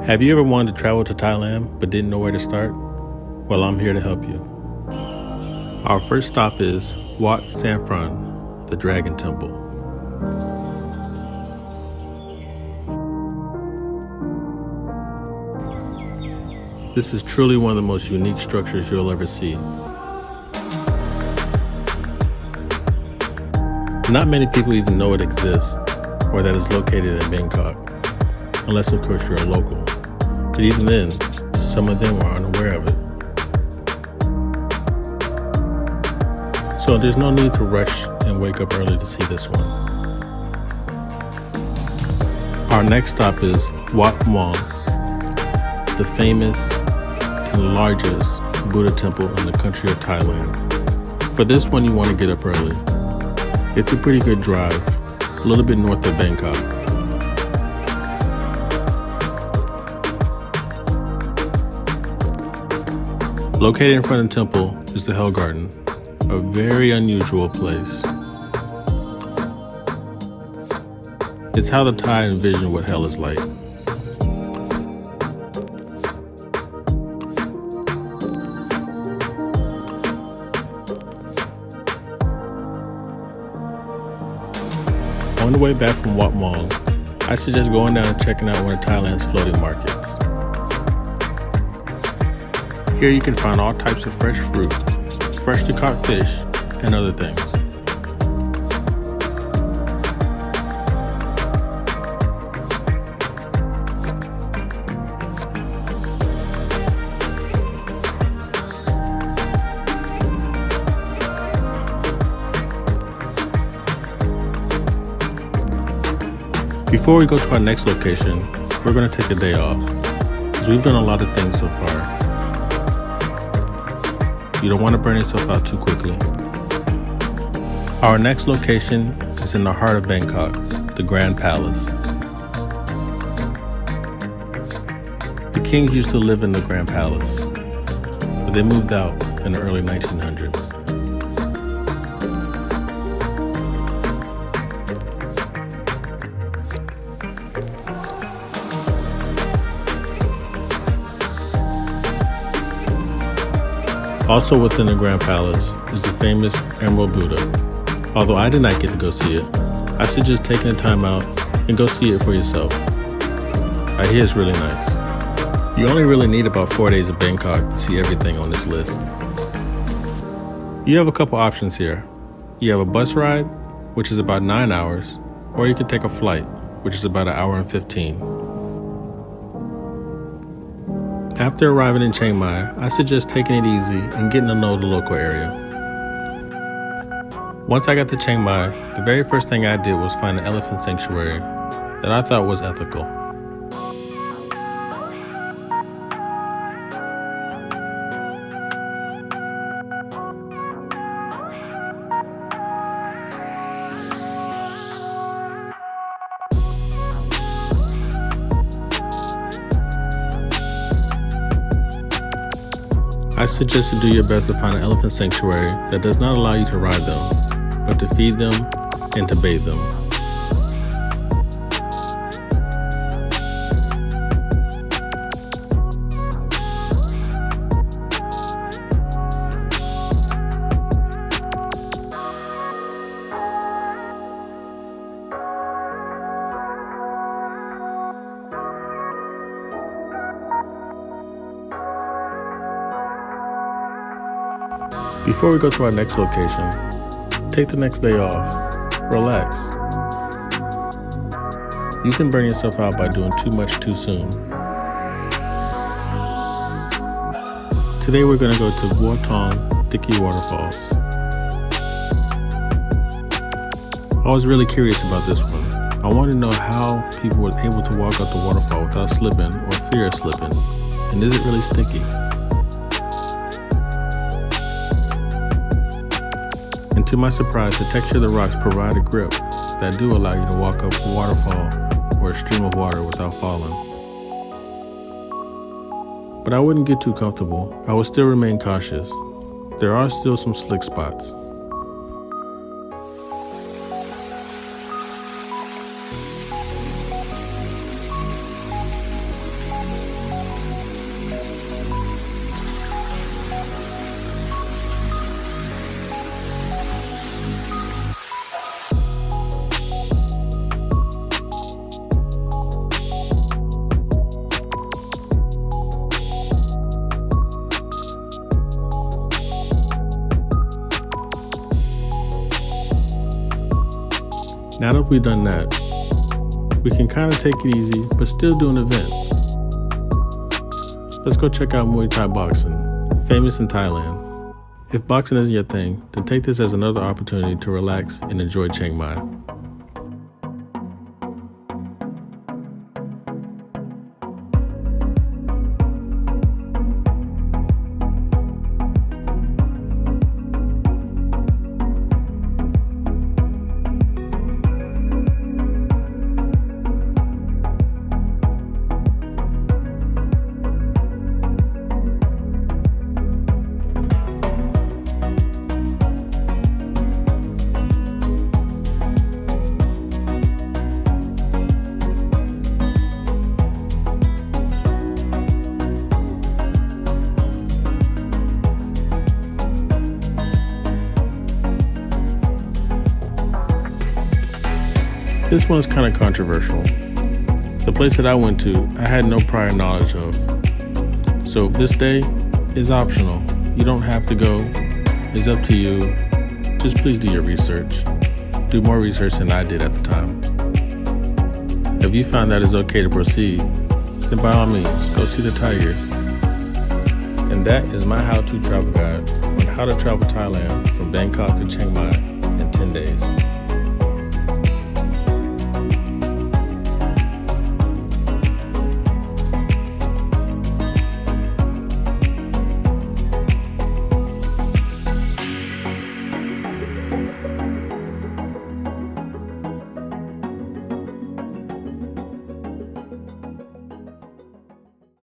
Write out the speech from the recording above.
Have you ever wanted to travel to Thailand but didn't know where to start? Well, I'm here to help you. Our first stop is Wat Samphan, the Dragon Temple. This is truly one of the most unique structures you'll ever see. Not many people even know it exists or that it's located in Bangkok, unless of course you're a local. But even then, some of them are unaware of it. So there's no need to rush and wake up early to see this one. Our next stop is Wat Maung, the famous and largest Buddha temple in the country of Thailand. For this one, you want to get up early. It's a pretty good drive, a little bit north of Bangkok. Located in front of the temple is the Hell Garden, a very unusual place. It's how the Thai envision what hell is like. On the way back from Wat Maung, I suggest going down and checking out one of Thailand's floating markets. Here you can find all types of fresh fruit, freshly caught fish, and other things. Before we go to our next location, we're going to take a day off, because we've done a lot of things so far. You don't want to burn yourself out too quickly. Our next location is in the heart of Bangkok, the Grand Palace. The kings used to live in the Grand Palace, but they moved out in the early 1900s. Also within the Grand Palace is the famous Emerald Buddha. Although I did not get to go see it, I suggest taking the time out and go see it for yourself. I hear it's really nice. You only really need about 4 days of Bangkok to see everything on this list. You have a couple options here. You have a bus ride, which is about 9 hours, or you can take a flight, which is about 1 hour and 15. After arriving in Chiang Mai, I suggest taking it easy and getting to know the local area. Once I got to Chiang Mai, the very first thing I did was find an elephant sanctuary that I thought was ethical. I suggest to do your best to find an elephant sanctuary that does not allow you to ride them, but to feed them and to bathe them. Before we go to our next location, take the next day off. Relax. You can burn yourself out by doing too much too soon. Today we're going to go to Bua Tong Dicky Waterfalls. I was really curious about this one. I wanted to know how people were able to walk up the waterfall without slipping or fear of slipping. And is it really sticky? And to my surprise, the texture of the rocks provide a grip that do allow you to walk up a waterfall or a stream of water without falling. But I wouldn't get too comfortable. I would still remain cautious. There are still some slick spots. if we've done that? We can kind of take it easy, but still do an event. Let's go check out Muay Thai boxing, famous in Thailand. If boxing isn't your thing, then take this as another opportunity to relax and enjoy Chiang Mai. This one's kind of controversial. The place that I went to, I had no prior knowledge of. So this day is optional. You don't have to go. It's up to you. Just please do your research. Do more research than I did at the time. If you find that it's okay to proceed, then by all means, go see the tigers. And that is my how-to travel guide on how to travel Thailand from Bangkok to Chiang Mai in 10 days.